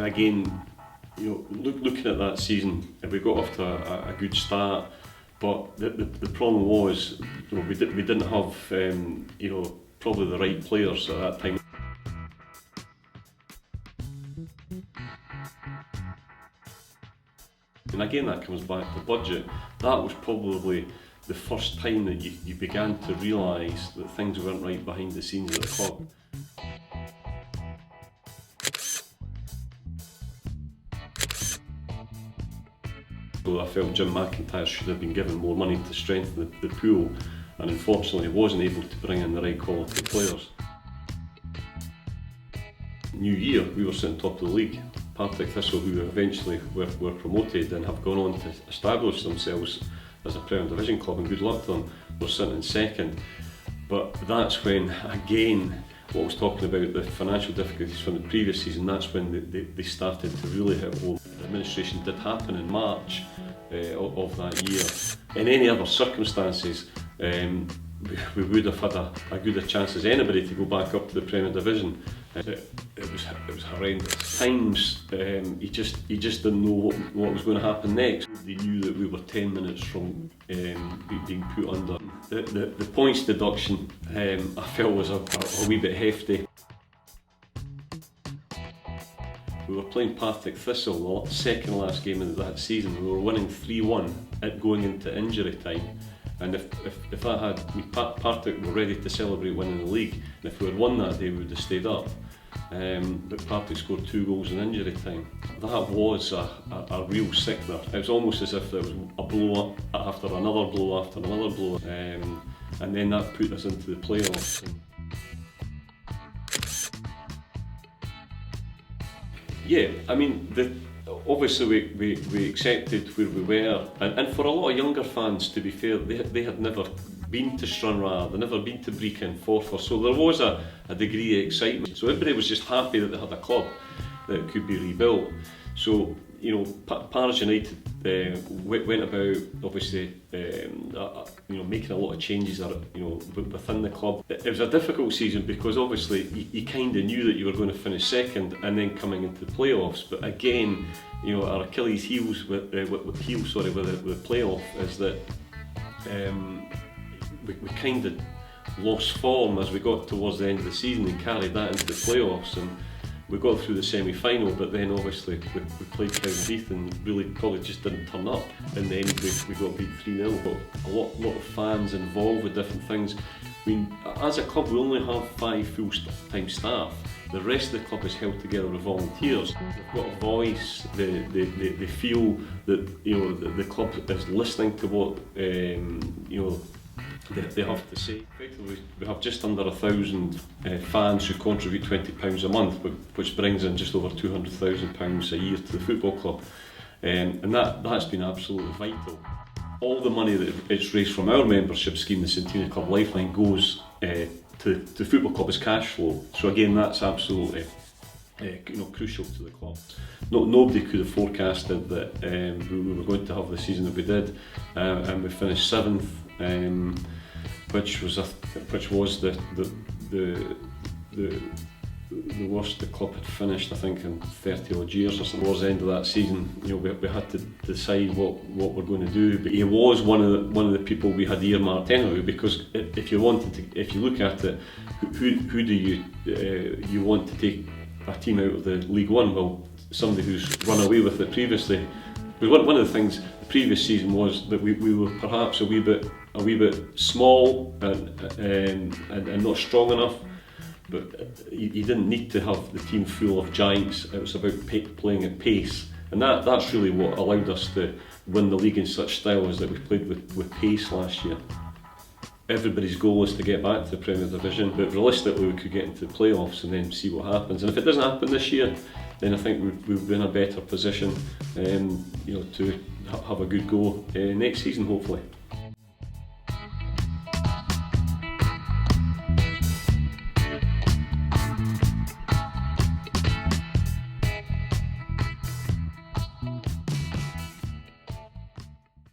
again, looking at that season, we got off to a good start, but the problem was, we didn't have probably the right players at that time. And again, that comes back to budget. That was probably the first time that you began to realise that things weren't right behind the scenes at the club. So I felt Jim McIntyre should have been given more money to strengthen the pool, and unfortunately wasn't able to bring in the right quality players. New year, we were sitting top of the league. Partick Thistle, who eventually were promoted and have gone on to establish themselves as a Premier Division club, and good luck to them, were sitting in second. But that's when, again, what I was talking about, the financial difficulties from the previous season, that's when they started to really hit home. The administration did happen in March of that year. In any other circumstances, we would have had a good a chance as anybody to go back up to the Premier Division. It was horrendous. Times you just didn't know what was going to happen next. They knew that we were 10 minutes from being put under. The points deduction I felt was a wee bit hefty. We were playing Partick Thistle, the second last game of that season. We were winning 3-1 at going into injury time. And if that had, Partick were ready to celebrate winning the league, and if we had won that day, we would have stayed up. But Partick scored 2 goals in injury time. That was a real sickener. It was almost as if there was a blow up after another blow after another blow, and then that put us into the playoffs. Yeah, I mean, obviously we accepted where we were, and for a lot of younger fans, to be fair, they had never been to Stranraer, they'd never been to Brechin, Forfar, so there was a degree of excitement. So everybody was just happy that they had a club that could be rebuilt. So, Pars United went about, obviously, making a lot of changes, within the club. It was a difficult season because obviously you kind of knew that you were going to finish second and then coming into the playoffs. But again, our Achilles heels with the playoff is that we kind of lost form as we got towards the end of the season and carried that into the playoffs. And we got through the semi-final, but then obviously we played Cowdenbeath and really probably just didn't turn up. In the end, we got beat 3-0. But a lot of fans involved with different things. I mean, as a club, we only have 5 full-time staff. The rest of the club is held together with volunteers. They've got a voice. They feel that the club is listening to what they have to say. Effectively, we have just under 1,000 fans who contribute £20 a month, which brings in just over £200,000 a year to the football club, and that's been absolutely vital. All the money that it's raised from our membership scheme, the Centennial Club Lifeline, goes to the football club as cash flow. So again, that's absolutely crucial to the club. Nobody could have forecasted that we were going to have the season that we did, and we finished 7th. Which was the worst the club had finished, I think, in 30 odd years or something. Towards the end of that season, we had to decide what we're going to do. But he was one of the people we had earmarked anyway, because if you look at it, who do you want to take a team out of the League One? Well, somebody who's run away with it previously. But one of the things the previous season was that we were perhaps a wee bit small and not strong enough, but you didn't need to have the team full of giants. It was about playing at pace, and that's really what allowed us to win the league in such style, is that we played with pace last year. Everybody's goal is to get back to the Premier Division, but realistically we could get into the playoffs and then see what happens. And if it doesn't happen this year, then I think we'll be in a better position to have a good go next season, hopefully.